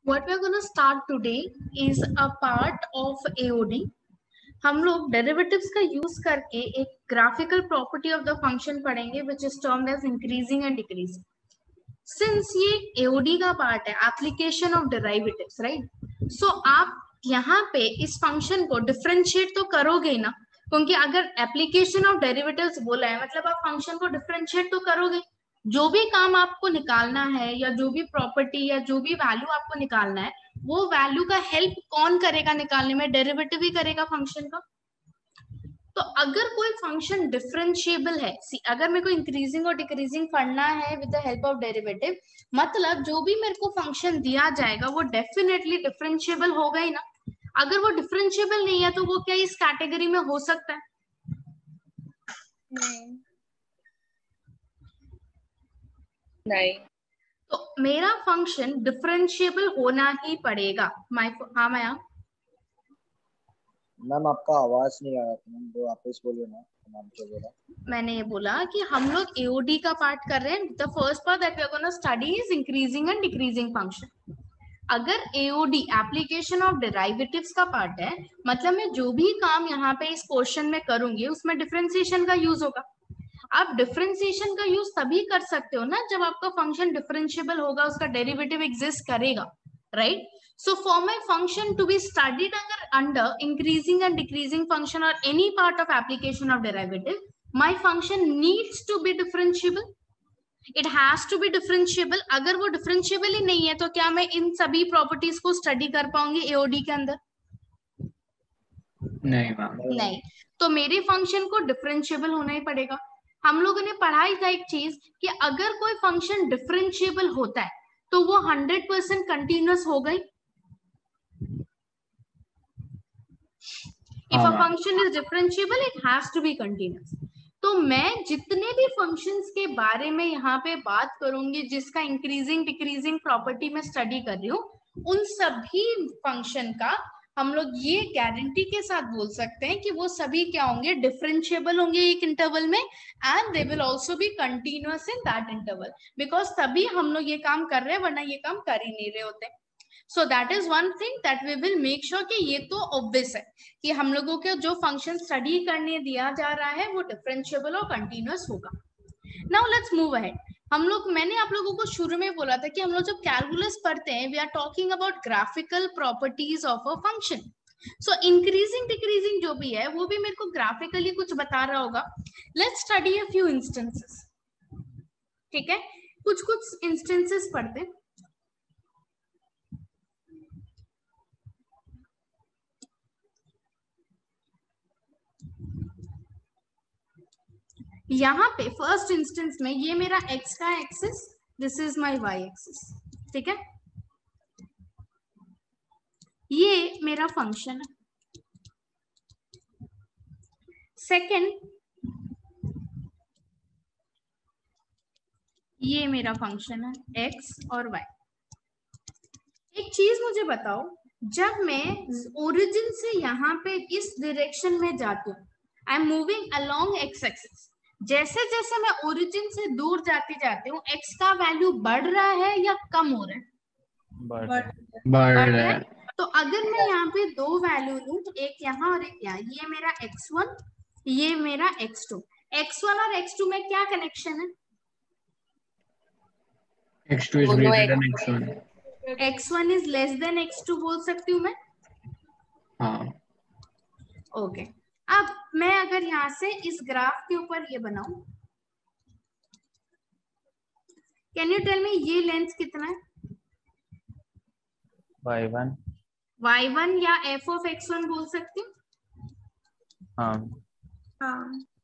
What we're going to start today is a part of AOD. हम लोग derivatives का use करके एक graphical property of the function पढ़ेंगे which is termed as increasing and decreasing. Since ये AOD का part है, application of derivatives, right? So आप यहाँ पे इस फंक्शन को डिफरेंशिएट तो करोगे ही ना, क्योंकि अगर एप्लीकेशन ऑफ डेरिवेटिव्स बोला है मतलब आप फंक्शन को डिफरेंशिएट तो करोगे. जो भी काम आपको निकालना है या जो भी प्रॉपर्टी या जो भी वैल्यू आपको निकालना है, वो वैल्यू का हेल्प कौन करेगा निकालने में? डेरिवेटिव ही करेगा फंक्शन का. तो अगर कोई फंक्शन डिफरेंशिएबल है, अगर मेरे को इंक्रीजिंग और डिक्रीजिंग पढ़ना है with the help of derivative, मतलब जो भी मेरे को फंक्शन दिया जाएगा वो डेफिनेटली डिफरेंशिएबल होगा ही ना. अगर वो डिफरेंशिएबल नहीं है तो वो क्या इस कैटेगरी में हो सकता है? नहीं. तो मेरा फंक्शन डिफरेंशिएबल होना ही पड़ेगा. हाँ माया, मैम आपका आवाज नहीं आया था मैम, वो वापस बोलिए ना. नाम क्या बोला? मैंने ये बोला कि हम लोग AOD का पार्ट कर रहे हैं. The first part that we are gonna study is increasing and decreasing function. अगर AOD एप्लीकेशन ऑफ डेरिवेटिव्स का पार्ट है, मतलब मैं जो भी काम यहाँ पे इस क्वेश्चन में करूंगी उसमें डिफरेंशिएशन का यूज होगा. आप डिफरेंशिएशन का यूज तभी कर सकते हो ना जब आपका फंक्शन डिफरेंशिएबल होगा, उसका डेरिवेटिव एग्जिस्ट करेगा, right? So for my function to be studied under increasing and decreasing function or any part of application of derivative, my function needs to be differentiable. It has to be differentiable. अगर वो differentiable ही नहीं है तो क्या मैं इन सभी properties को study कर पाऊंगी AOD के अंदर? नहीं मैम. नहीं. तो मेरे फंक्शन को डिफरेंशिएबल होना ही पड़ेगा. हम लोगों ने पढ़ाई था एक चीज कि अगर कोई फंक्शन डिफरेंशिएबल होता है तो वो 100% कंटिन्यूअस हो गई. If a function is differentiable, it has to be continuous. तो मैं जितने भी फंक्शंस के बारे में यहाँ पे बात करूंगी जिसका इंक्रीजिंग डिक्रीजिंग प्रॉपर्टी में स्टडी कर रही हूँ, उन सभी फंक्शन का हम लोग ये गारंटी के साथ बोल सकते हैं कि वो सभी क्या होंगे? डिफरेंशिएबल होंगे एक इंटरवल में, and they will also be continuous in that interval, because तभी हम लोग ये काम कर रहे हैं, वरना ये काम कर ही नहीं रहे होते. So that is one thing that we will make sure कि ये तो obvious है कि हम लोगों के जो फंक्शन स्टडी करने दिया जा रहा है वो डिफरेंशिएबल और कंटिन्यूअस होगा. Now let's move ahead. मैंने आप लोगों को शुरू में बोला था कि हम लोग जब कैलकुलस पढ़ते हैं we are talking about graphical properties of a function. So increasing decreasing जो भी है वो भी मेरे को ग्राफिकली कुछ बता रहा होगा. Let's study a few instances. ठीक है, कुछ इंस्टेंसेस पढ़ते हैं. यहाँ पे फर्स्ट इंस्टेंस में ये मेरा x का axis, this is my y axis, ठीक है? ये मेरा फंक्शन है. सेकंड, ये मेरा फंक्शन है x और y. एक चीज मुझे बताओ, जब मैं ओरिजिन से यहाँ पे इस डायरेक्शन में जाती हूँ, I am moving along x axis, जैसे जैसे मैं ओरिजिन से दूर जाती हूँ x का वैल्यू बढ़ रहा है या कम हो रहा है? बढ़ रहा है. तो अगर मैं यहाँ पे दो वैल्यू लूं, एक यहाँ और एक यहाँ, ये मेरा x1, ये मेरा x2. x1 और x2 में क्या कनेक्शन है? x2 is greater than x1. x1 is less than x2 बोल सकती हूँ मैं. हाँ. ओके. अब मैं अगर यहाँ से इस ग्राफ के ऊपर ये बनाऊं, कैन यू टेल मी ये लेंथ कितना है? y1 या f of x1 बोल सकती हूँ. हाँ.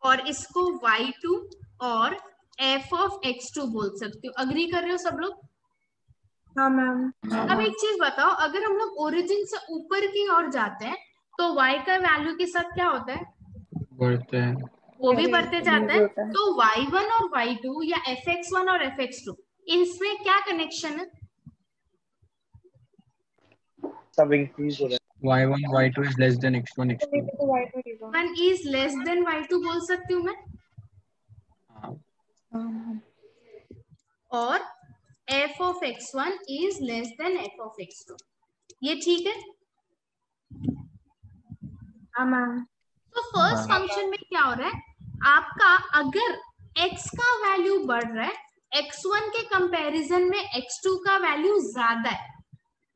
और इसको y2 और f of x2 बोल सकती हूँ. अग्री कर रहे हो सब लोग? हाँ मैम. अब एक चीज बताओ, अगर हम लोग ओरिजिन से ऊपर की ओर जाते हैं तो y का वैल्यू के साथ क्या होता है? बढ़ते हैं. वो भी बढ़ते जाता है. तो y1 और y2 या fx1 और fx2, इनमें क्या कनेक्शन है? सब इंक्रीज हो रहा है. y1 y2 is less than x1 x2. y1 is less than y2 बोल सकती हूँ मैं. हाँ. और f of x1 is less than f of x2। ये ठीक है? हाँ मैम। तो फर्स्ट फंक्शन में क्या हो रहा है आपका, अगर x का वैल्यू बढ़ रहा है, x1 के कंपैरिजन में x2 का वैल्यू ज्यादा है,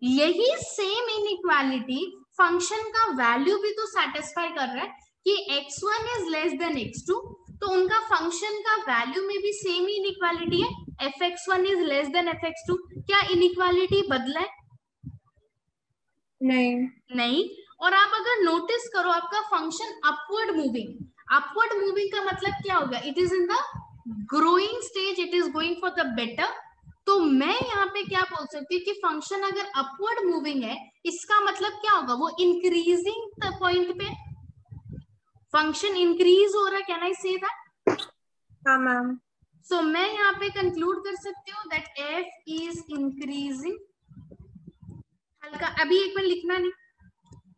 यही सेम इनइक्वालिटी फंक्शन का वैल्यू भी तो सेटिस्फाई कर रहा है कि x1 is less than x2, तो उनका फंक्शन का वैल्यू में भी सेम ही इनइक्वालिटी है, fx1 is less than fx2। क्या इनइक्वालिटी बदला है? नहीं। और आप अगर नोटिस करो आपका फंक्शन अपवर्ड मूविंग का मतलब क्या होगा, it is in the growing stage, it is going for the better. तो मैं यहाँ पे क्या बोल सकती हूँ कि फंक्शन अगर अपवर्ड मूविंग है, इसका मतलब क्या होगा, वो इंक्रीजिंग पॉइंट पे फंक्शन इंक्रीज हो रहा है। Can I say that? हाँ मैम। सो मैं यहाँ पे कंक्लूड कर सकती हूँ दैट f इज इंक्रीजिंग। हल्का अभी एक बार लिखना नहीं,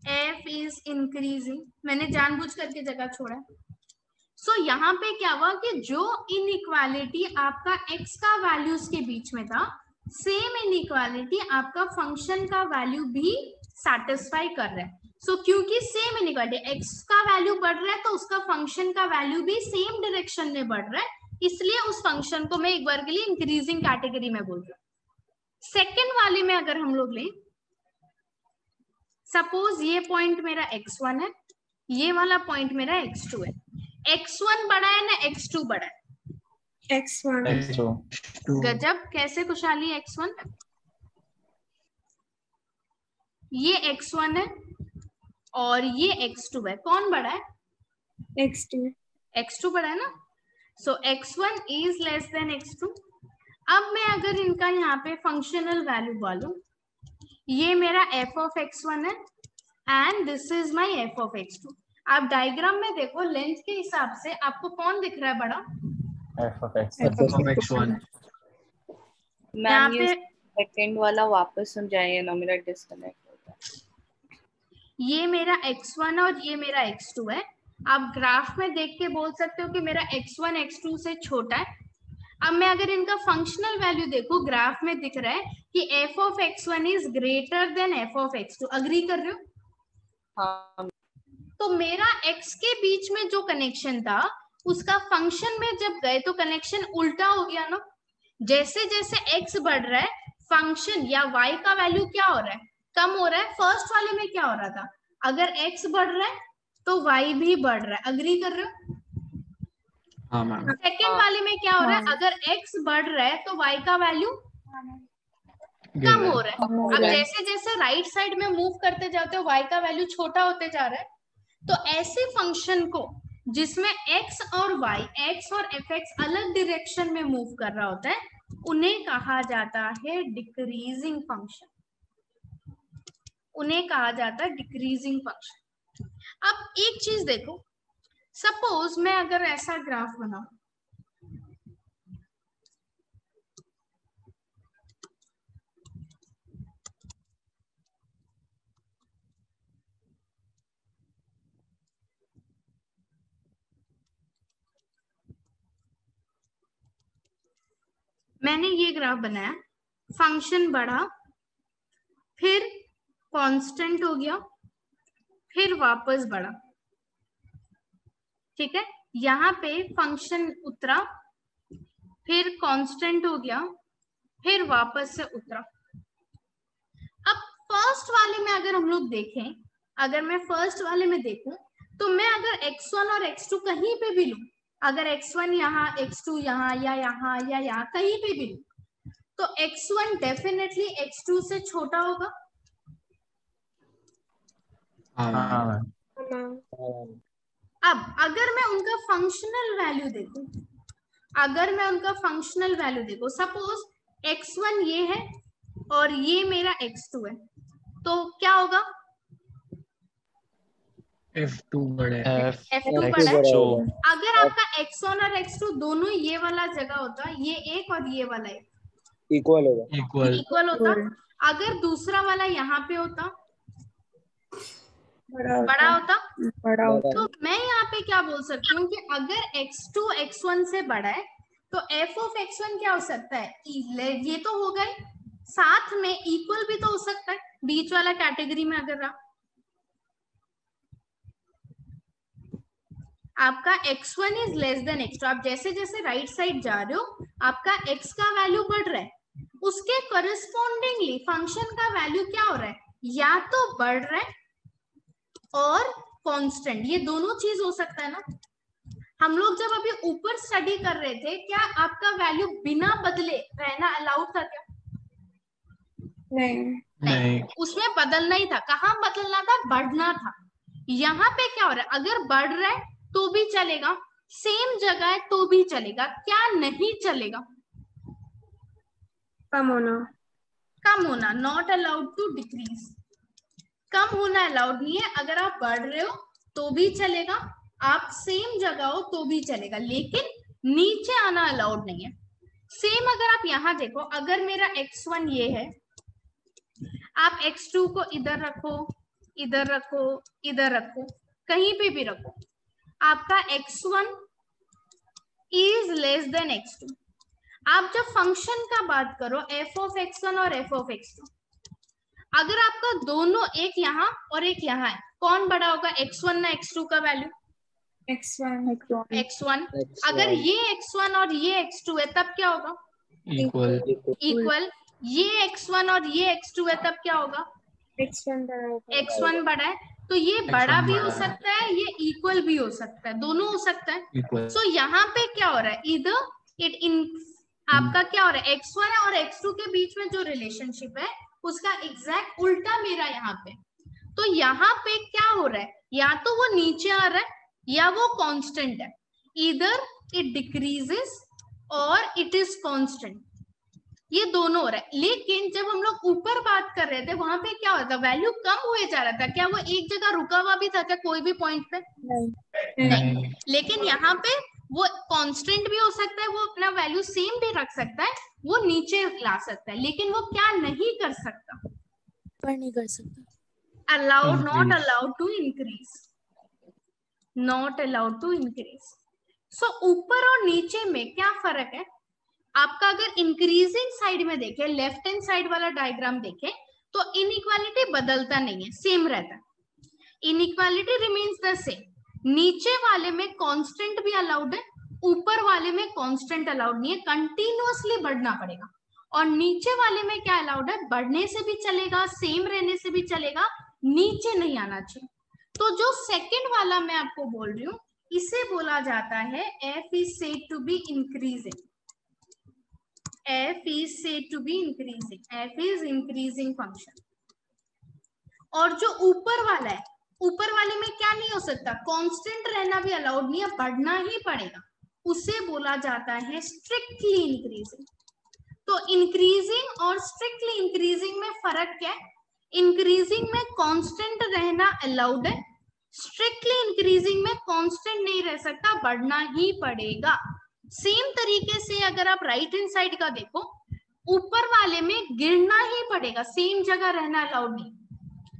f इज इंक्रीजिंग, मैंने जानबूझ करके जगह छोड़ा। सो यहाँ पे क्या हुआ कि जो इनइक्वालिटी आपका x का वैल्यूज के बीच में था, सेम इनइक्वालिटी आपका फंक्शन का वैल्यू भी सैटिस्फाई कर रहा है। सो क्योंकि सेम इनइक्वालिटी, x का वैल्यू बढ़ रहा है तो उसका फंक्शन का वैल्यू भी सेम डायरेक्शन में बढ़ रहा है, इसलिए उस फंक्शन को मैं एक बार के लिए इंक्रीजिंग कैटेगरी में बोल रहा हूँ। सेकेंड वाले में अगर हम लोग लें, सपोज ये पॉइंट मेरा x1 है, ये वाला पॉइंट मेरा x2 है। x1 बड़ा है ना x2 बड़ा है? x1। गजब, कैसे खुशहाली x1? ये x1 है और ये x2 है, कौन बड़ा है? x2 बड़ा है ना। सो x1 is less than x2। अब मैं अगर इनका यहाँ पे फंक्शनल वैल्यू डालूं, ये मेरा f of x1 है and this is my f of x2। आप डायग्राम में देखो, लेंथ के हिसाब से आपको कौन दिख रहा है बड़ा? f of x1। मैम ये सेकंड वाला वापस समझाइए ना, मेरा डिस्कनेक्ट होता है। ये मेरा x1 और ये मेरा x2 है। आप ग्राफ में देख के बोल सकते हो कि मेरा x1 x2 से छोटा है। अब मैं अगर इनका फंक्शनल वैल्यू देखो, ग्राफ में दिख रहा है कि f of x1 is greater then f of x2। Agree कर रहे हो? हाँ। तो मेरा x के बीच में जो कनेक्शन था, उसका फंक्शन में जब गए तो कनेक्शन उल्टा हो गया ना। जैसे जैसे x बढ़ रहा है, फंक्शन या y का वैल्यू क्या हो रहा है, कम हो रहा है। फर्स्ट वाले में क्या हो रहा था, अगर x बढ़ रहा है तो y भी बढ़ रहा है। अग्री कर रहे हो? हाँ मैम। सेकेंड वाले में क्या हो रहा है, अगर x बढ़ रहा है तो y का वैल्यू कम हो रहा है। अब जैसे जैसे राइट साइड में मूव करते जाते हो, y का वैल्यू छोटा होते जा रहा है। तो ऐसे फंक्शन को जिसमें x और y, x और fx अलग डायरेक्शन में मूव कर रहा होता है, उन्हें कहा जाता है डिक्रीजिंग फंक्शन। उन्हें कहा जाता है डिक्रीजिंग फंक्शन। अब एक चीज देखो, सपोज मैं अगर ऐसा ग्राफ बनाऊं, मैंने ये ग्राफ बनाया, फंक्शन बढ़ा, फिर कांस्टेंट हो गया, फिर वापस बढ़ा। ठीक है, यहाँ पे फंक्शन उतरा, फिर कांस्टेंट हो गया, फिर वापस से उतरा। अब फर्स्ट वाले में अगर हम लोग देखें, अगर मैं फर्स्ट वाले में देखूं, तो मैं अगर x1 और x2 कहीं पे भी लूं, अगर x1 यहाँ, x2 यहाँ या यहाँ कहीं पे भी लूं, तो x1 डेफिनेटली x2 से छोटा होगा। हाँ। अब अगर मैं उनका फंक्शनल वैल्यू देखूं, अगर मैं उनका फंक्शनल वैल्यू देखूं, सपोज x1 ये है और ये मेरा x2 है, तो क्या होगा? f2 बड़ा है। f2 बड़ा है। अगर आपका x1 और x2 दोनों ये वाला जगह होता, ये एक और ये वाला एक, इक्वल होगा, इक्वल होता। अगर दूसरा वाला यहाँ पे होता, बड़ा होता। तो मैं यहाँ पे क्या बोल सकती हूँ कि अगर x2 x1 से बड़ा है, तो f ऑफ x1 क्या हो सकता है, ये तो हो गए, साथ में इक्वल भी तो हो सकता है बीच वाला कैटेगरी में। अगर आपका x1 is less than x2, आप जैसे जैसे राइट साइड जा रहे हो आपका x का वैल्यू बढ़ रहा है, उसके करस्पॉन्डिंगली फंक्शन का वैल्यू क्या हो रहा है, या तो बढ़ रहा है और कांस्टेंट, ये दोनों चीज हो सकता है ना। हम लोग जब अभी ऊपर स्टडी कर रहे थे, क्या आपका वैल्यू बिना बदले रहना अलाउड था क्या? नहीं, उसमें बदलना ही था। कहाँ बदलना था, बढ़ना था। यहाँ पे क्या हो रहा है, अगर बढ़ रहा है तो भी चलेगा, सेम जगह है तो भी चलेगा, क्या नहीं चलेगा, कम होना। कम होना, नॉट अलाउड टू डिक्रीज, कम होना अलाउड नहीं है। अगर आप बढ़ रहे हो तो भी चलेगा, आप सेम जगह हो तो भी चलेगा, लेकिन नीचे आना अलाउड नहीं है। सेम अगर आप यहाँ देखो, अगर मेरा x1 ये है, आप x2 को इधर रखो, इधर रखो, इधर रखो, कहीं पे भी रखो, आपका x1 is less than x2। आप जब फंक्शन का बात करो f ऑफ x1 और f ऑफ x2, अगर आपका दोनों एक यहाँ और एक यहाँ है, कौन बड़ा होगा, x1 ना x2 का वैल्यू? x1। अगर ये x1 और ये x2 है तब क्या होगा, इक्वल। इक्वल। ये x1 और ये x2 है तब क्या होगा, x1 बड़ा है। तो ये बड़ा भी हो सकता है, ये इक्वल भी हो सकता है, दोनों हो सकता है। सो यहाँ पे क्या हो रहा है, इधर इट इन आपका क्या हो रहा है, x1 और x2 के बीच में जो रिलेशनशिप है उसका एग्जैक्ट उल्टा मेरा यहाँ पे। तो यहाँ पे क्या हो रहा है, या तो वो नीचे आ रहा है या वो कांस्टेंट है, इधर इट डिक्रीजेस और इट इज कांस्टेंट, ये दोनों हो रहा है। लेकिन जब हम लोग ऊपर बात कर रहे थे वहां पे क्या होता, वैल्यू कम हुए जा रहा था, क्या वो एक जगह रुका हुआ भी था क्या कोई भी पॉइंट पे? नहीं। लेकिन यहाँ पे वो कांस्टेंट भी हो सकता है, वो अपना वैल्यू सेम भी रख सकता है, वो नीचे ला सकता है, लेकिन वो क्या नहीं कर सकता, पर नहीं कर सकता, allowed, not allowed to increase, not allowed to increase। So ऊपर और नीचे में क्या फर्क है आपका? अगर इंक्रीजिंग साइड में देखें, लेफ्ट हैंड साइड वाला डायग्राम देखें, तो इनइक्वालिटी बदलता नहीं है, सेम रहता है, इनइक्वालिटी रिमेन्स द सेम। नीचे वाले में कांस्टेंट भी अलाउड है, ऊपर वाले में कांस्टेंट अलाउड नहीं है, कंटिन्यूअसली बढ़ना पड़ेगा। और नीचे वाले में क्या अलाउड है, बढ़ने से भी चलेगा, सेम रहने से भी चलेगा, नीचे नहीं आना चाहिए। तो जो सेकंड वाला मैं आपको बोल रही हूँ, इसे बोला जाता है f is said to be increasing, f is said to be increasing, f is increasing function। और जो ऊपर वाला है, ऊपर वाले में क्या नहीं हो सकता, कांस्टेंट रहना भी अलाउड नहीं है, बढ़ना ही पड़ेगा, उसे बोला जाता है स्ट्रिक्टली इंक्रीजिंग। तो इंक्रीजिंग और स्ट्रिक्टली इंक्रीजिंग में फर्क क्या है? इंक्रीजिंग में कांस्टेंट रहना अलाउड है, स्ट्रिक्टली इंक्रीजिंग में कांस्टेंट नहीं रह सकता, बढ़ना ही पड़ेगा। सेम तरीके से अगर आप राइट हैंड साइड का देखो, ऊपर वाले में गिरना ही पड़ेगा, सेम जगह रहना अलाउड नहीं।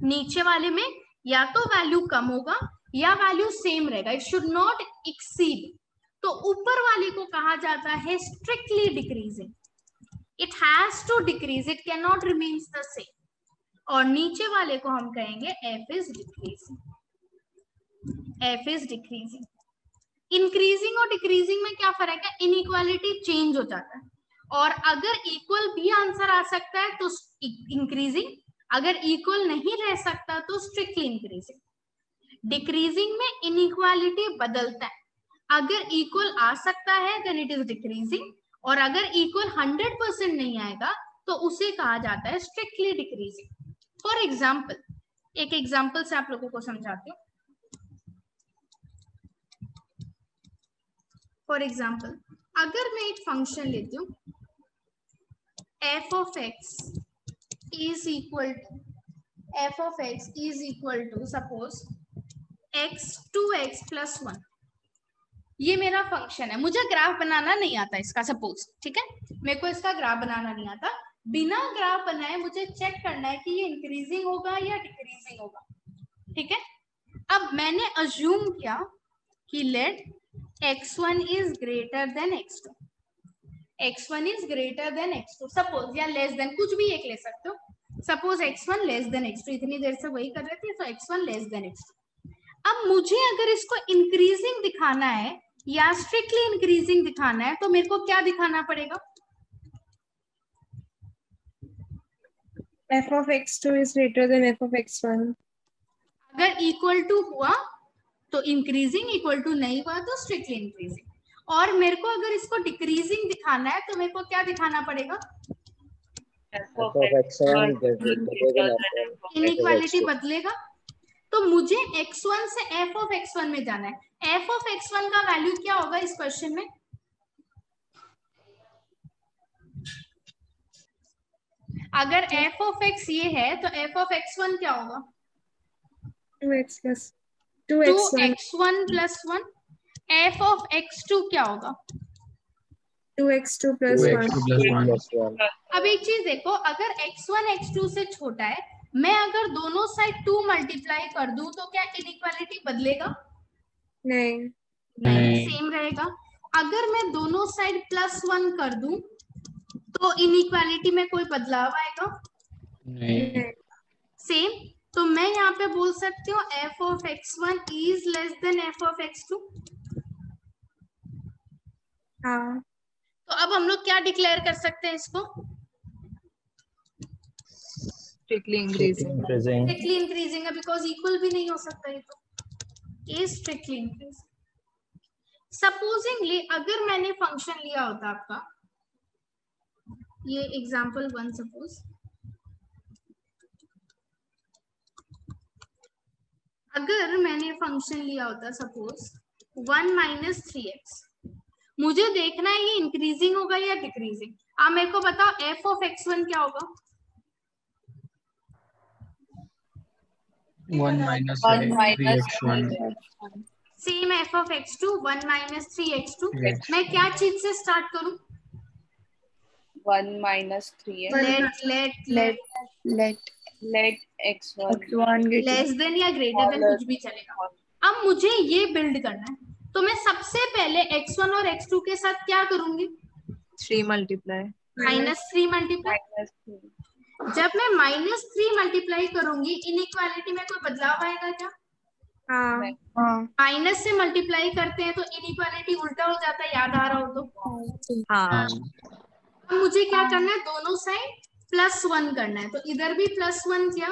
नीचे वाले में या तो वैल्यू कम होगा या वैल्यू सेम रहेगा, इट शुड नॉट एक्सीड। तो ऊपर वाले को कहा जाता है strictly decreasing, it has to decrease, it can not remain the same. और नीचे वाले को हम कहेंगे f is decreasing, f is decreasing. Increasing और डिक्रीजिंग में क्या फर्क है? इनइक्वालिटी चेंज हो जाता है, और अगर इक्वल भी आंसर आ सकता है तो इंक्रीजिंग, अगर इक्वल नहीं रह सकता तो स्ट्रिक्टली इंक्रीजिंग। डिक्रीजिंग में इनइक्वालिटी बदलता है, अगर इक्वल आ सकता है देन इट इज डिक्रीजिंग, और अगर इक्वल 100% नहीं आएगा तो उसे कहा जाता है स्ट्रिक्टली डिक्रीजिंग। फॉर एग्जाम्पल, एक एग्जाम्पल से आप लोगों को समझाती हूँ। फॉर एग्जाम्पल, अगर मैं एक फंक्शन लेती हूँ f of x is equal to suppose x 2x plus 1, ये मेरा फंक्शन है। मुझे ग्राफ बनाना नहीं आता इसका, सपोज, ठीक है, मेरे को इसका ग्राफ बनाना नहीं आता। बिना ग्राफ बनाए मुझे चेक करना है कि ये इंक्रीजिंग होगा या डिक्रीजिंग होगा, ठीक है। अब मैंने अज्यूम किया कि let x1 is greater than x2, x1 is greater than x2 suppose, या लेस देन, कुछ भी एक ले सकते हो। Suppose x1 less than x2, इतनी देर से वही कर रहे थे, तो x1 लेस देन x2। अब मुझे अगर इसको इंक्रीजिंग दिखाना है या स्ट्रिक्टली इंक्रीजिंग दिखाना है तो मेरे को क्या दिखाना पड़ेगा? f of x2 is greater than f of x1. अगर इक्वल टू हुआ तो इंक्रीजिंग, इक्वल टू नहीं हुआ तो स्ट्रिक्टली इंक्रीजिंग। और मेरे को अगर इसको डिक्रीजिंग दिखाना है तो मेरे को क्या दिखाना पड़ेगा? इनइक्वालिटी बदलेगा, तो मुझे x1 से f of x1 में जाना है। f of x1 का वैल्यू क्या होगा इस क्वेश्चन में? अगर f of x ये है तो f of x1 क्या होगा? 2x plus 2x1 plus 1। f of x2 क्या होगा? 2x2 plus 1। अब एक चीज देखो, अगर x1 x2 से छोटा है, मैं अगर दोनों साइड 2 मल्टीप्लाई कर दूं तो क्या इनइक्वालिटी बदलेगा? नहीं, सेम रहेगा। अगर मैं दोनों साइड +1 कर दूं तो इनइक्वालिटी में कोई बदलाव आएगा? नहीं। सेम। तो मैं यहाँ पे बोल सकती हूँ f of x1 is less than f of x2। हाँ। तो अब हम लोग क्या डिक्लेयर कर सकते हैं इसको? Strictly increasing. स्ट्रिक्टली इंक्रीजिंग है, बिकॉज इक्वल भी नहीं हो सकता ये तो। Is strictly increasing. सपोजिंगली अगर मैंने फंक्शन लिया होता आपका, ये एग्जांपल 1 सपोज, अगर मैंने फंक्शन लिया होता सपोज 1 - 3x, मुझे देखना है ये इंक्रीजिंग होगा या डिक्रीजिंग। आप मेरे को बताओ f of x1 क्या होगा? 1 - 3x1। Same f of x2 1 - 3x2। मैं क्या चीज से स्टार्ट करूं? 1 - 3x। let x1 less than या ग्रेटर देन कुछ भी चलेगा। अब मुझे ये बिल्ड करना है, तो मैं सबसे पहले x1 और x2 के साथ क्या करूंगी? 3 मल्टीप्लाई। -3 मल्टीप्लाई। जब मैं -3 मल्टीप्लाई करूंगी, इनइक्वालिटी में कोई बदलाव आएगा क्या? हाँ। माइनस से मल्टीप्लाई करते हैं तो इनइक्वालिटी उल्टा हो जाता है, याद आ रहा हो तो। हाँ। अब मुझे क्या करना है? दोनों साइड +1 करना है, तो इधर भी +1 किया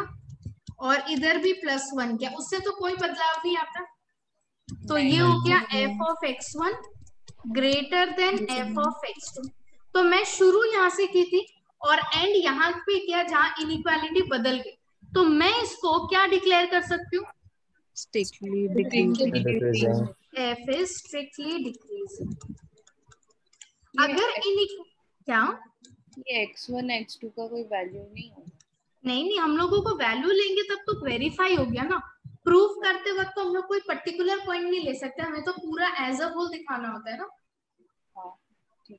और इधर भी +1 किया, उससे तो कोई बदलाव नहीं आता। तो ये हो गया f of x1 greater than f of x2। तो मैं शुरू यहाँ से की थी और एंड यहाँ पे किया जहाँ इनइक्वालिटी बदल गई। तो मैं इसको क्या डिक्लेयर कर सकती हूँ? Strictly decreasing. f is strictly decreasing। अगर क्या ये x1 x2 का कोई वैल्यू नहीं होगा? नहीं, हम लोगों को वैल्यू लेंगे तब तो वेरीफाई हो गया ना। प्रूफ करते वक्त तो हम लोग कोई पर्टिकुलर पॉइंट नहीं ले सकते, हमें तो पूरा एज अ होल दिखाना होता है ना। हाँ, ठीक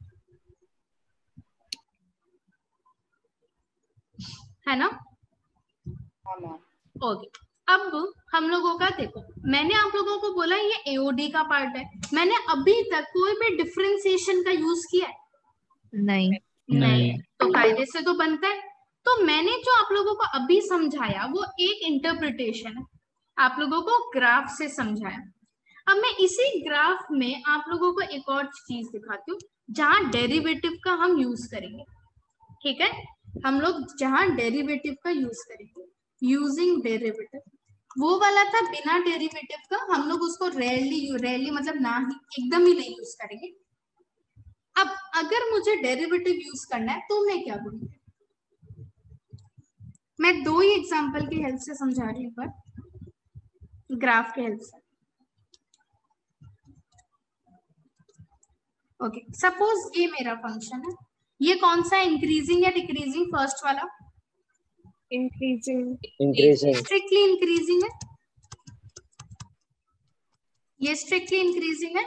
है ना? हाँ मैम। ओके। अब हम लोगों का देखो, मैंने आप लोगों को बोला ये एओडी का पार्ट है, मैंने अभी तक कोई भी डिफरेंशिएशन का यूज किया है? नहीं। तो कायदे से तो बनता है। तो मैंने जो आप लोगों को अभी समझाया वो एक इंटरप्रिटेशन है, आप लोगों को ग्राफ से समझाया। अब मैं इसी ग्राफ में आप लोगों को एक और चीज दिखाती हूँ जहां डेरिवेटिव का हम यूज करेंगे। ठीक है, हम लोग जहां डेरिवेटिव का यूज करेंगे, यूजिंग डेरिवेटिव, वो वाला था बिना डेरिवेटिव का, हम लोग उसको रेयरली मतलब ना ही, एकदम ही नहीं यूज करेंगे। अब अगर मुझे डेरिवेटिव यूज करना है तो मैं क्या करूंगी? मैं दो ही एग्जांपल की हेल्प से समझा रही हूँ, पर ग्राफ के हेल्प से। ओके, सपोज ये मेरा फंक्शन है, ये कौन सा इंक्रीजिंग या डिक्रीजिंग? फर्स्ट वाला इंक्रीजिंग। स्ट्रिक्टली इंक्रीजिंग है, ये स्ट्रिक्टली इंक्रीजिंग है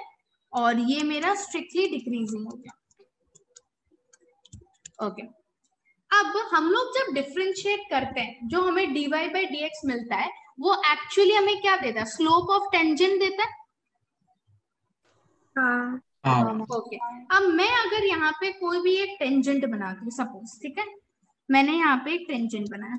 और ये मेरा स्ट्रिक्टली डिक्रीजिंग हो गया। ओके, अब हम लोग जब डिफरेंशिएट करते हैं, जो हमें dy by dx मिलता है वो एक्चुअली हमें क्या देता है? स्लोप ऑफ टेंजेंट देता है। हाँ। हाँ ओके अब मैं अगर यहाँ पे कोई भी एक टेंजेंट बना दूं सपोज, ठीक है, मैंने यहाँ पे एक टेंजेंट बनाया,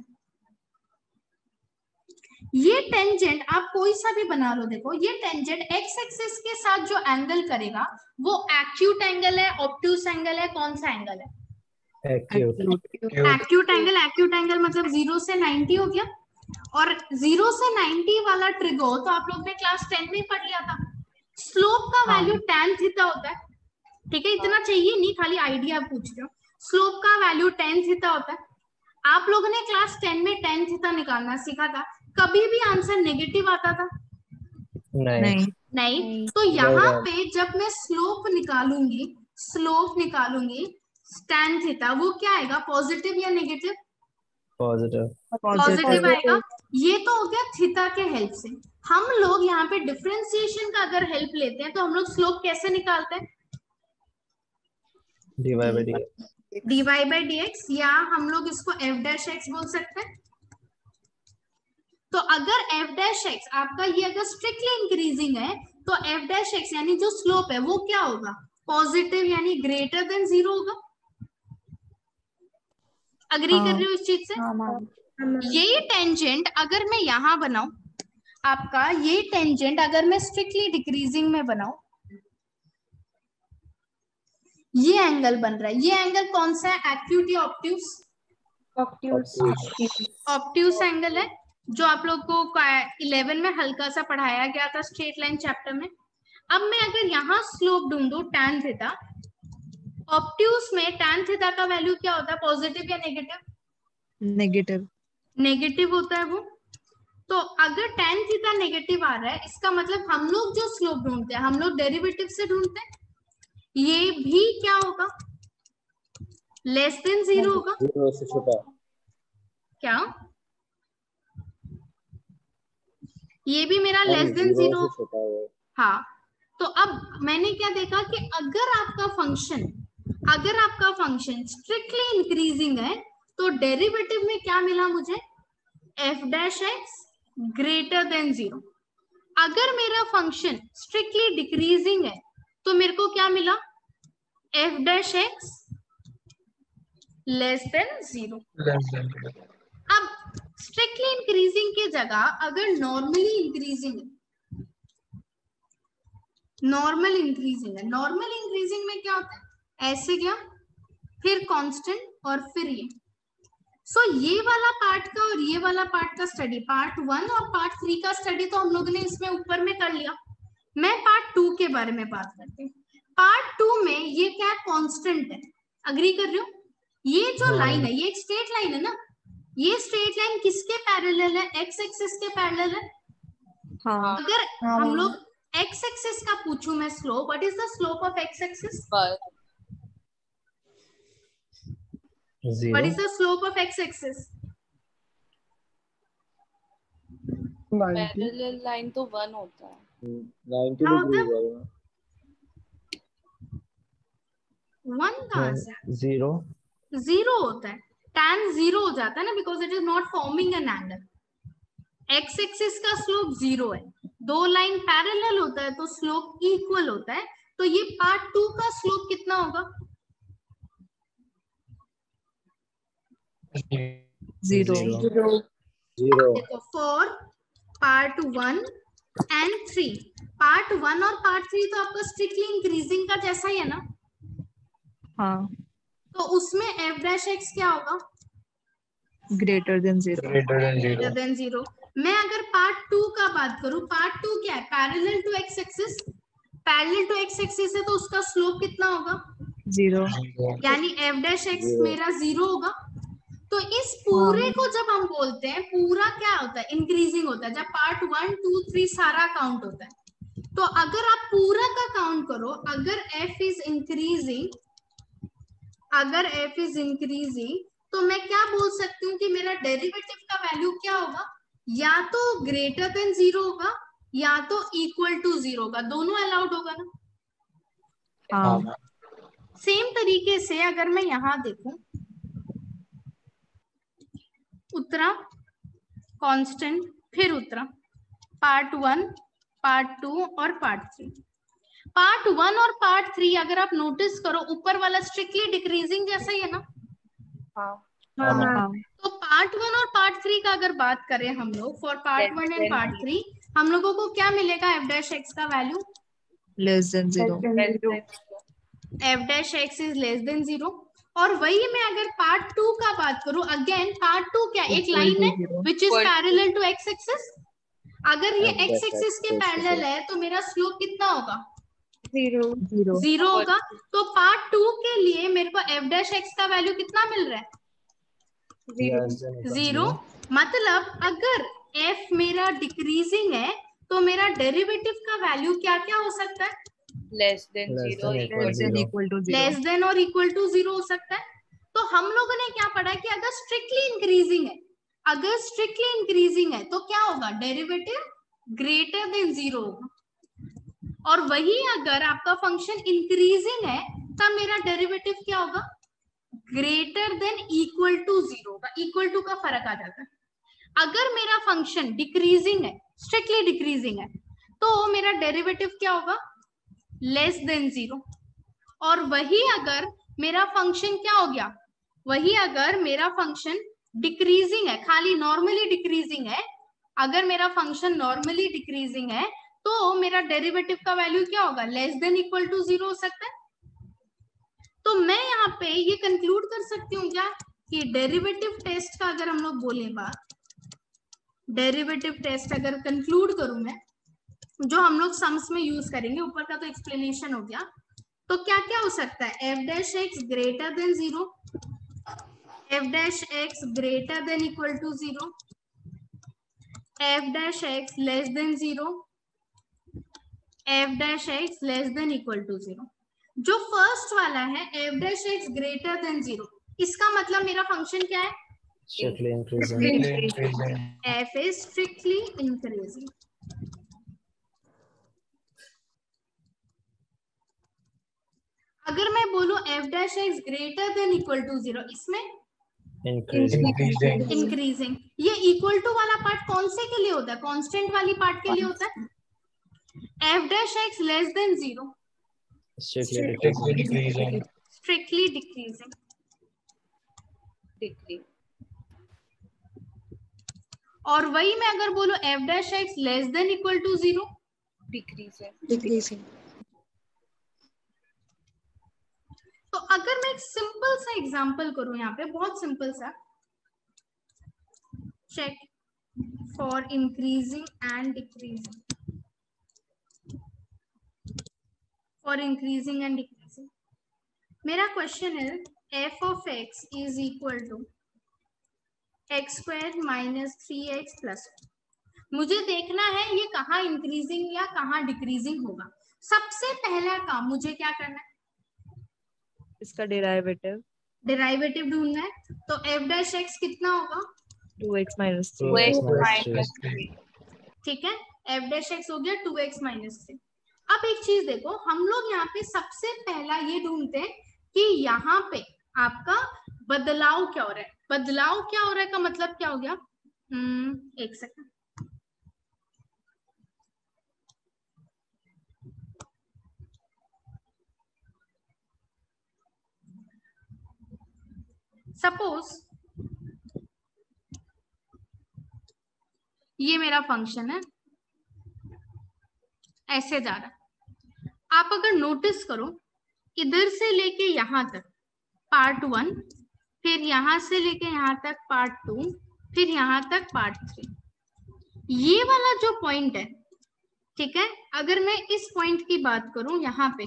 ये टेंजेंट आप कोई सा भी बना लो, देखो ये टेंजेंट एक्स एक्सिस के साथ जो एंगल करेगा वो एक्यूट एंगल है, ऑब्ट्यूस एंगल है, कौन सा एंगल है? Acute angle. एक्यूट एंगल मतलब 0 से 90 हो गया, और 0 से 90 वाला ट्रिगो तो आप लोग ने क्लास 10 में पढ़ लिया था, स्लोप का वैल्यू tan थीटा होता है, ठीक है, इतना चाहिए नहीं, खाली आइडिया पूछ रहे हो, स्लोप का वैल्यू tan थीटा होता है। आप लोगों ने क्लास 10 में tan थीटा निकालना सीखा था, कभी भी आंसर नेगेटिव आता था? नहीं। तो यहाँ पे जब मैं स्लोप निकालूंगी tan थीटा, वो क्या आएगा, पॉजिटिव या नेगेटिव? पॉजिटिव आएगा। ये तो हो गया थीटा के हेल्प से। हम लोग यहाँ पे डिफरेंशिएशन का अगर हेल्प लेते हैं तो हम लोग स्लोप कैसे निकालते हैं? dy by dx, या हम लोग इसको f डैश x बोल सकते हैं। तो अगर f डैश x आपका ये अगर स्ट्रिक्टली इंक्रीजिंग है तो f डैश x यानी जो स्लोप है वो क्या होगा, पॉजिटिव यानी ग्रेटर देन 0 होगा। अग्री कर रहे हो इस चीज से? यही टेंजेंट अगर मैं यहां बनाऊं, आपका ये टेंजेंट अगर मैं स्ट्रिक्टली डिक्रीजिंग में बनाऊं, ये एंगल बन रहा है, ये एंगल कौन सा है, एक्यूट या ऑब्ट्यूस? ऑब्ट्यूस एंगल है, जो आप लोग को 11 में हल्का सा पढ़ाया गया था स्ट्रेट लाइन चैप्टर में। अब मैं अगर यहाँ स्लोप ढूंढूं tan थीटा, ऑब्ट्यूस में tan थीटा का वैल्यू क्या होता है, पॉजिटिव या नेगेटिव? नेगेटिव होता है वो। तो अगर tan थीटा नेगेटिव आ रहा है, इसका मतलब हम लोग जो स्लोप ढूंढते हैं हम लोग डेरिवेटिव से ढूंढते हैं, ये भी क्या होगा, लेस देन 0 होगा। 0 से छोटा, क्या ये भी मेरा लेस देन 0 छोटा है। हाँ, तो अब मैंने क्या देखा कि अगर आपका फंक्शन स्ट्रिक्टली इंक्रीजिंग है तो डेरिवेटिव में क्या मिला मुझे, f dash x greater than 0। अगर मेरा फंक्शन स्ट्रिक्टली डिक्रीजिंग है तो मेरे को क्या मिला, f dash x less than 0। अब स्ट्रिक्टली इंक्रीजिंग की जगह अगर नॉर्मल इंक्रीजिंग में क्या होता है, ऐसे गया फिर कांस्टेंट और फिर ये। सो ये वाला पार्ट का और ये वाला पार्ट का स्टडी, पार्ट 1 और पार्ट 3 का स्टडी तो हम लोग ने इसमें ऊपर में कर लिया। मैं पार्ट 2 के बारे में बात करती हूँ। पार्ट 2 में ये क्या कांस्टेंट है, अग्री कर रहे हो? ये जो लाइन है ये एक स्ट्रेट लाइन है ना, ये स्ट्रेट लाइन किसके पैरेलल है, एक्स एक्सिस के पैरेलल है। अगर हम लोग एक्स एक्सिस का पूछूं मैं slope, what is the slope of x axis? What is the slope of x-axis? Parallel line तो 1 होता है। 90 डिग्री है। 1 कहाँ से? 0 होता है, tan 0 हो जाता है ना, because it is not forming an angle. X axis का स्लोप 0 है, दो लाइन पैरेलल होता है तो स्लोप इक्वल होता है। तो ये पार्ट 2 का स्लोप कितना होगा? 0 देखो फॉर पार्ट 1 एंड 3, पार्ट 1 और पार्ट 3 तो आपका स्ट्रिक्टली इंक्रीजिंग का जैसा ही है ना। हाँ, तो उसमें f डैश x क्या होगा, ग्रेटर देन 0। Greater than 0। मैं अगर पार्ट 2 का बात करूं, पार्ट 2 क्या है, parallel to x axis, parallel to x axis है तो उसका स्लोप कितना होगा, 0। यानी f डैश x मेरा 0 होगा। तो इस पूरे को जब हम बोलते हैं, पूरा क्या होता है, इंक्रीजिंग होता है। जब पार्ट 1 2 3 सारा काउंट होता है, तो अगर आप पूरा का काउंट करो, अगर f इज इंक्रीजिंग तो मैं क्या बोल सकती हूँ कि मेरा डेरिवेटिव का वैल्यू क्या होगा, या तो ग्रेटर देन 0 होगा या तो इक्वल टू 0 होगा, दोनों अलाउड होगा ना। हाँ, सेम तरीके से अगर मैं यहां देखूं, उतरा कांस्टेंट फिर उतरा, पार्ट 1 पार्ट 2 और पार्ट 3। पार्ट 1 और पार्ट 3 अगर आप नोटिस करो ऊपर वाला स्ट्रिक्टली डिक्रीजिंग जैसा ही है ना। हाँ तो पार्ट 1 और पार्ट 3 का अगर बात करें हम लोग, फॉर पार्ट 1 एंड पार्ट 3 हम लोगों को क्या मिलेगा? एफ डैश एक्स का value less than 0। F dash x is less than 0। और वही मैं अगर पार्ट 2 का बात करूं, अगेन पार्ट 2 क्या एक लाइन है which is parallel to x axis. अगर ये एक्स एक्सिस के पैरेलल है तो मेरा स्लोप कितना होगा? 0 होगा। तो पार्ट 2 के लिए मेरे को एफ डैश एक्स का वैल्यू कितना मिल रहा है? 0। मतलब अगर एफ मेरा डिक्रीजिंग है तो मेरा डेरिवेटिव का वैल्यू क्या क्या हो सकता है? Less than equal to 0। Less than और इक्वल टू 0 हो सकता है। तो हम लोगों ने क्या पढ़ा कि अगर स्ट्रिक्टली इंक्रीजिंग है, अगर स्ट्रिक्टली इंक्रीजिंग है तो क्या होगा? डेरिवेटिव ग्रेटर देन 0 होगा। और वही अगर आपका फंक्शन इंक्रीजिंग है तब मेरा डेरिवेटिव क्या होगा? ग्रेटर देन इक्वल टू 0 होगा। इक्वल टू का फर्क आ जाता है। अगर मेरा फंक्शन डिक्रीजिंग है, स्ट्रिक्टली डिक्रीजिंग है, तो मेरा डेरिवेटिव क्या होगा? Less than 0। और वही अगर मेरा फंक्शन क्या हो गया? वही अगर मेरा फंक्शन डिक्रीजिंग है, खाली नॉर्मली डिक्रीजिंग है, अगर मेरा फंक्शन नॉर्मली डिक्रीजिंग है तो मेरा डेरिवेटिव का वैल्यू क्या होगा? लेस देन इक्वल टू 0 हो सकता है। तो मैं यहाँ पे ये कंक्लूड कर सकती हूँ क्या कि डेरिवेटिव टेस्ट का अगर हम लोग बोले बात, डेरिवेटिव टेस्ट अगर कंक्लूड करूं मैं, जो हम लोग सम्स में यूज करेंगे, ऊपर का तो एक्सप्लेनेशन हो गया, तो क्या क्या हो सकता है? F dash x greater than 0, f dash x greater than equal to 0, f dash x less than 0, f dash x less than equal to 0। जो फर्स्ट वाला है f dash x greater than 0, इसका मतलब मेरा फंक्शन क्या है? Strictly increasing. F is strictly increasing. अगर मैं बोलूं f dash x greater than equal to 0, इसमें इंक्रीजिंग। ये इक्वल टू वाला पार्ट कौन से के लिए होता है? कांस्टेंट वाली पार्ट के लिए होता है। F dash x less than 0, strictly decreasing. और वही मैं अगर बोलूं f dash x less than equal to 0, decreasing. तो अगर मैं एक सिंपल सा एग्जांपल करूं यहाँ पे, बहुत सिंपल सा, check for increasing and decreasing, for increasing and decreasing. मेरा क्वेश्चन है f of x is equal to x square minus 3x plus. मुझे देखना है ये कहाँ इंक्रीजिंग या कहाँ डिक्रीजिंग होगा। सबसे पहला काम मुझे क्या करना है? इसका डेरिवेटिव ढूंढना है। तो एफ डैश एक्स कितना होगा? 2x minus 3। ठीक है, एफ डैश एक्स हो गया 2x माइनस 3। अब एक चीज देखो, हम लोग यहाँ पे सबसे पहला ये ढूंढते हैं कि यहाँ पे आपका बदलाव क्या हो रहा है। बदलाव क्या हो रहा है का मतलब क्या हो गया? एक सेकंड, सपोज ये मेरा फंक्शन है, ऐसे जा रहा है। आप अगर नोटिस करो, इधर से लेके यहां तक पार्ट 1, फिर यहां से लेके यहां तक पार्ट 2, फिर यहां तक पार्ट 3। ये वाला जो पॉइंट है, ठीक है, अगर मैं इस पॉइंट की बात करूं यहाँ पे,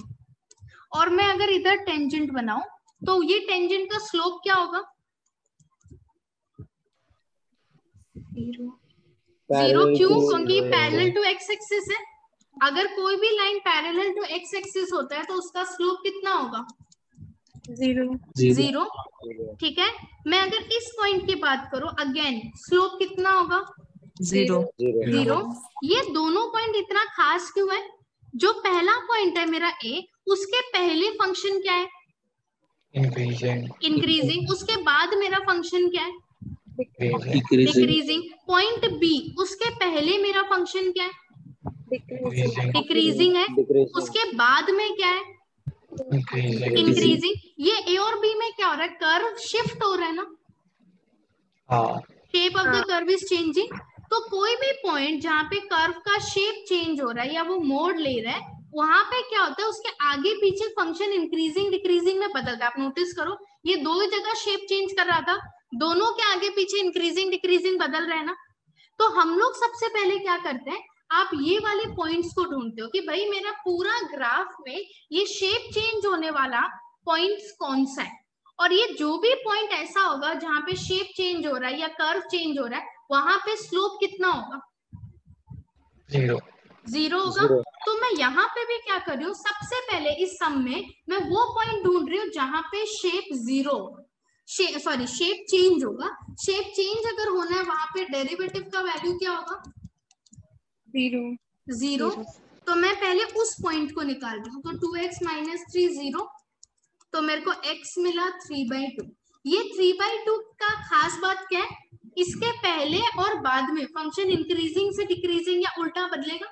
और मैं अगर इधर टेंजेंट बनाऊं, तो ये टेंजेंट का स्लोप क्या होगा? 0। क्यों? क्योंकि पैरेलल टू एक्स एक्सिस है। अगर कोई भी line parallel to x axis होता है तो उसका स्लोप कितना होगा? 0। ठीक है, मैं अगर इस पॉइंट की बात करूं, अगेन स्लोप कितना होगा? 0। ये दोनों पॉइंट इतना खास क्यों है? जो पहला पॉइंट है मेरा ए, उसके पहले फंक्शन क्या है? इंक्रीजिंग। उसके बाद मेरा फंक्शन क्या है? डिक्रीजिंग। पॉइंट बी, उसके पहले मेरा फंक्शन क्या है? डिक्रीजिंग है। उसके बाद में क्या है? इंक्रीजिंग। ये ए और बी में क्या हो रहा है? कर्व शिफ्ट हो रहा है ना, shape of the curve is changing. तो कोई भी पॉइंट जहाँ पे कर्व का शेप चेंज हो रहा है या वो मोड ले रहा है, वहां पे क्या होता है, उसके आगे पीछे फंक्शन इंक्रीजिंग डिक्रीजिंग में बदलता है। आप नोटिस करो, ये दो जगह शेप चेंज कर रहा था, दोनों के आगे पीछे इंक्रीजिंग डिक्रीजिंग बदल रहे हैं ना। तो हम लोग सबसे पहले क्या करते हैं, आप ये वाले पॉइंट्स को ढूंढते हो कि भाई मेरा पूरा ग्राफ में ये शेप चेंज होने वाला पॉइंट्स कौन सा है, और ये जो भी पॉइंट ऐसा होगा जहां पे शेप चेंज हो रहा है या कर्व चेंज हो रहा है, वहां पे स्लोप कितना होगा? 0 होगा। तो मैं यहाँ पे भी क्या कर रही हूँ, सबसे पहले इस सम में मैं वो पॉइंट ढूंढ रही हूँ जहां पे शेप 0 शेप चेंज होगा। शेप चेंज अगर होना है वहां पे डेरिवेटिव का वैल्यू क्या होगा? 0। तो मैं पहले उस पॉइंट को निकाल रही हूँ। तो 2x - 3 0, तो मेरे को x मिला 3/2। ये 3/2 का खास बात क्या है, इसके पहले और बाद में फंक्शन इंक्रीजिंग से डिक्रीजिंग या उल्टा बदलेगा।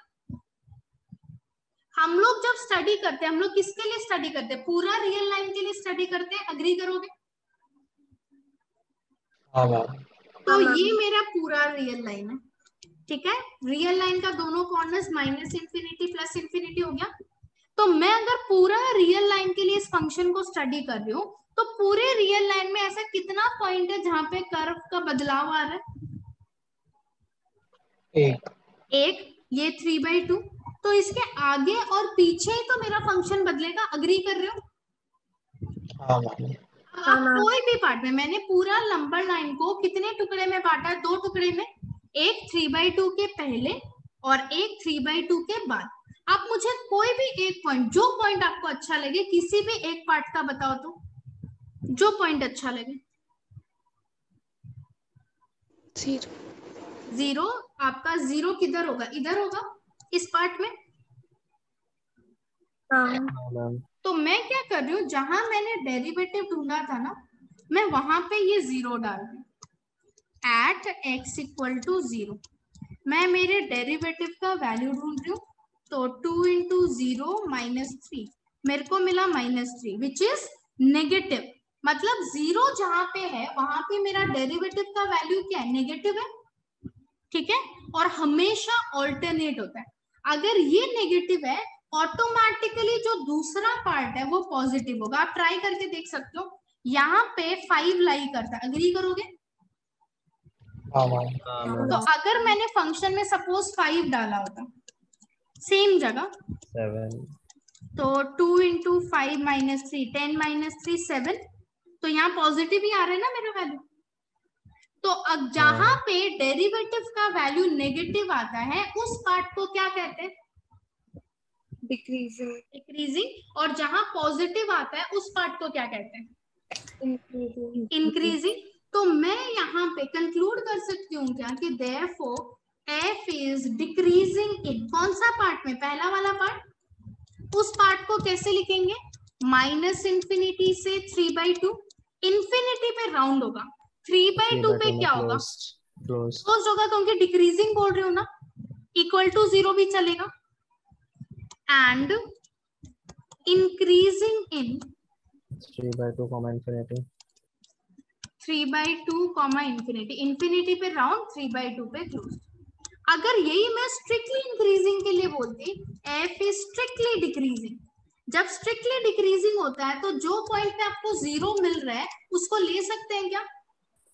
हम लोग जब स्टडी करते हैं, हम लोग किसके लिए स्टडी करते हैं? पूरा रियल लाइन के लिए स्टडी करते हैं। अग्री करोगे? तो ये मेरा पूरा रियल लाइन है, ठीक है। रियल लाइन का दोनों कॉर्नर्स -∞ +∞ हो गया। तो मैं अगर पूरा रियल लाइन के लिए इस फंक्शन को स्टडी कर रही हूँ, तो पूरे रियल लाइन में ऐसा कितना पॉइंट है जहां पे कर्व का बदलाव आ रहा है? एक। ये 3/2। तो इसके आगे और पीछे ही तो मेरा फंक्शन बदलेगा। अग्री कर रहे हो? अब कोई भी पार्ट में, मैंने पूरा लंबर लाइन को कितने टुकड़े में बांटा है? 2 टुकड़े में, एक 3/2 के पहले और एक 3/2 के बाद। आप मुझे कोई भी एक पॉइंट, जो पॉइंट आपको अच्छा लगे, किसी भी एक पार्ट का बताओ, तो जो पॉइंट अच्छा लगे। 0। आपका 0 किधर होगा? इधर होगा, इस पार्ट में। तो मैं क्या कर रही हूँ, जहां मैंने डेरिवेटिव ढूंढा था ना, मैं वहां पे ये 0 डाल रही हूँ। एट x = 0 मैं मेरे डेरिवेटिव का वैल्यू ढूंढ रही हूँ। तो 2 × 0 - 3 मेरे को मिला -3, विच इज नेगेटिव। मतलब 0 जहां पे है वहां पे मेरा डेरिवेटिव का वैल्यू क्या है? नेगेटिव है, ठीक है। और हमेशा ऑल्टरनेट होता है। अगर ये नेगेटिव है, ऑटोमेटिकली जो दूसरा पार्ट है वो पॉजिटिव होगा। आप ट्राई करके देख सकते हो, यहाँ पे 5 लाई करता है। अग्री करोगे? तो अगर मैंने फंक्शन में सपोज 5 डाला होता सेम जगह, 7, तो 2 × 5 - 3 10 - 3 7, तो यहाँ पॉजिटिव ही आ रहा है ना मेरा वैल्यू। तो अब जहां पे डेरिवेटिव का वैल्यू नेगेटिव आता है, उस पार्ट को क्या कहते हैं? डिक्रीजिंग। और जहां पॉजिटिव आता है उस पार्ट को क्या कहते हैं? इंक्रीजिंग। तो मैं यहाँ पे कंक्लूड कर सकती हूँ क्या कि therefore f is decreasing in कौन सा पार्ट में? पहला वाला पार्ट। उस पार्ट को कैसे लिखेंगे? -∞ से 3/2। इंफिनिटी पे राउंड होगा, 3/2 पे क्या होगा? क्लोज होगा, क्योंकि डिक्रीजिंग बोल रही हूँ ना। = 0 भी चलेगा। And increasing in 3/2, ∞. 3/2, इंफिनिटी पे राउंड, 3/2 पे क्लोज। अगर यही मैं स्ट्रिक्टली इंक्रीजिंग के लिए बोलती, f इज स्ट्रिक्टली डिक्रीजिंग। जब स्ट्रिक्टली डिक्रीजिंग होता है तो जो पॉइंट पे आपको 0 मिल रहा है उसको ले सकते हैं क्या?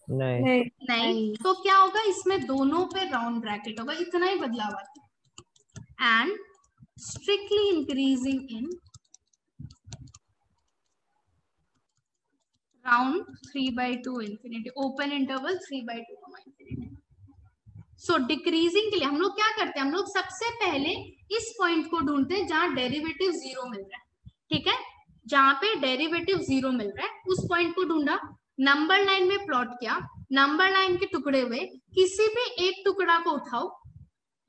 नहीं। तो क्या होगा, इसमें दोनों पे राउंड ब्रैकेट होगा, इतना ही बदलाव आता है। And strictly increasing in round 3/2 infinity, open interval 3/2, so decreasing के लिए हम लोग क्या करते हैं? हम लोग सबसे पहले इस पॉइंट को ढूंढते हैं जहां डेरिवेटिव 0 मिल रहा है, ठीक है। जहां पे डेरिवेटिव 0 मिल रहा है उस पॉइंट को ढूंढा, नंबर लाइन में प्लॉट किया, नंबर लाइन के टुकड़े हुए, किसी भी एक टुकड़ा को उठाओ,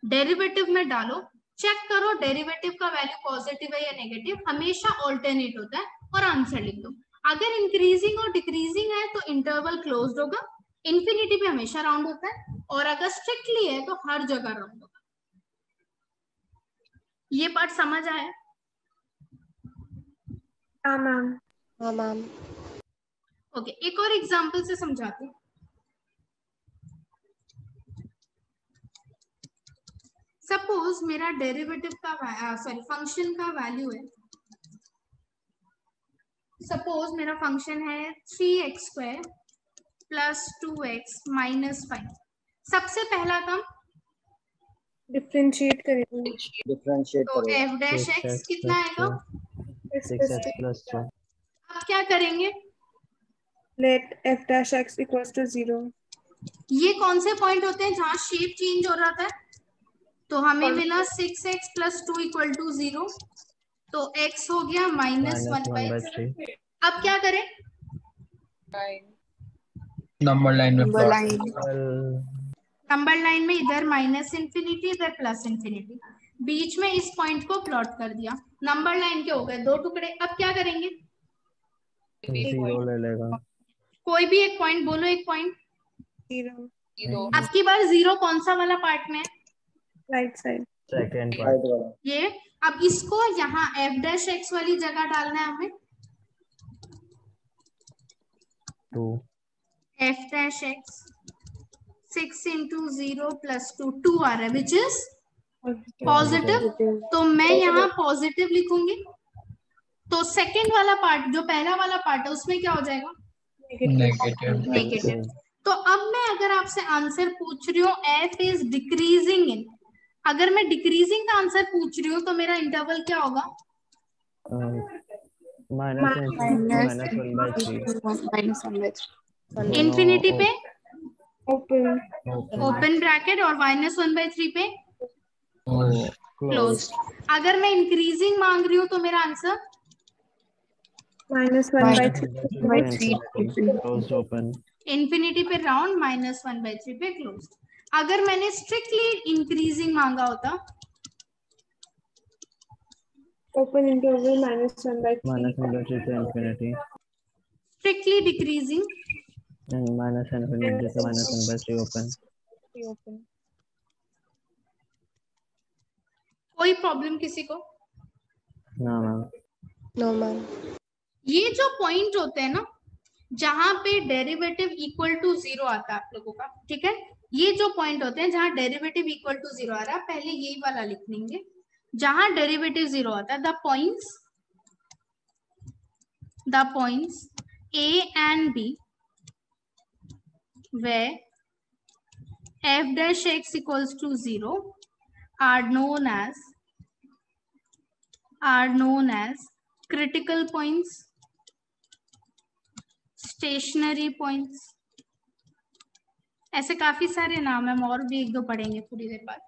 डेरिवेटिव में डालो, चेक करो डेरिवेटिव का वैल्यू पॉजिटिव है या नेगेटिव। हमेशा ऑल्टरनेट होता है, और आंसर लिख दो। अगर इंक्रीजिंग और डिक्रीजिंग है तो इंटरवल क्लोज्ड होगा, इंफिनिटी पे हमेशा राउंड होता है, और अगर स्ट्रिक्टली है तो हर जगह राउंड होगा। ये पार्ट समझ आया? हाँ मैम। हाँ मैम। ओके, एक और एग्जांपल से समझाते हैं। सपोज मेरा डेरिवेटिव का सॉरी फंक्शन का वैल्यू है, सपोज मेरा फंक्शन है 3x² प्लस 2x माइनस 5। सबसे पहला काम डिफरेंशिएट करेंगे। डिफरेंशिएट तो करो। f डैश x कितना आएगा? 6x plus 2. अब क्या करेंगे? Let f dash x equals to 0। ये कौन से पॉइंट होते हैं जहां शेप चेंज हो रहा था? तो हमें मिला 6x प्लस 2 इक्वल टू 0, तो x हो गया -1/3। अब क्या करें? नंबर लाइन में number plot line. Number line में इधर -इंफिनिटी इधर +इंफिनिटी, बीच में इस पॉइंट को प्लॉट कर दिया। नंबर लाइन के हो गए 2 टुकड़े। अब क्या करेंगे? 0 ले लेगा. कोई भी एक पॉइंट बोलो, एक पॉइंट। 0 अब की बार 0 कौन सा वाला पार्ट में? Right side. Second part. Right वाला। ये अब इसको यहाँ f डैश x वाली जगह डालना है हमें। 2. f dash x 6 into 0 plus 2 2 आ रहा है विच इज पॉजिटिव, तो मैं यहाँ पॉजिटिव लिखूंगी। तो सेकंड वाला पार्ट जो पहला वाला पार्ट है उसमें क्या हो जाएगा? नेगेटिव। नेगेटिव। तो अब मैं अगर आपसे आंसर पूछ रही हूँ f इज डिक्रीजिंग इन, अगर मैं डिक्रीजिंग का आंसर पूछ रही हूँ तो मेरा इंटरवल क्या होगा? Minus infinity minus 1/3. इंफिनिटी पे ओपन। ओपन ब्रैकेट और -1/3 पे क्लोज। अगर मैं इंक्रीजिंग मांग रही हूँ तो मेरा आंसर -1/3। Closed open. इंफिनिटी पे राउंड, -1/3 पे क्लोज। अगर मैंने स्ट्रिक्टली इंक्रीजिंग मांगा होता open interval -1/3 to infinity. Strictly decreasing And minus infinity to -1/3 open. Open. कोई प्रॉब्लम किसी को? No, ma'am. No ma'am. ये जो पॉइंट होते हैं ना जहां पे डेरिवेटिव इक्वल टू 0 आता है आप लोगों का, ठीक है, ये जो पॉइंट होते हैं जहां डेरिवेटिव इक्वल टू 0 आ रहा है, पहले यही वाला लिख लेंगे जहां डेरिवेटिव 0 आता है। The points A and B where f dash x equals to 0 are known as critical points, stationary points, ऐसे काफी सारे नाम है, हम और भी एक दो पढ़ेंगे थोड़ी देर बाद।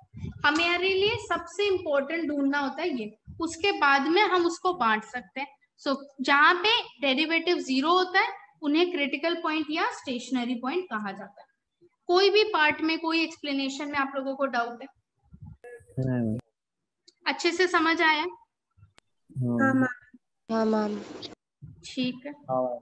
हमारे लिए सबसे इंपॉर्टेंट ढूंढना होता है ये, उसके बाद में हम उसको बांट सकते हैं। सो जहां पे डेरिवेटिव 0 होता है उन्हें क्रिटिकल पॉइंट या स्टेशनरी पॉइंट कहा जाता है। कोई भी पार्ट में कोई एक्सप्लेनेशन में आप लोगों को डाउट है? नहीं। अच्छे से समझ आया? हाँ मैम। हाँ मैम। ठीक है। हाँ।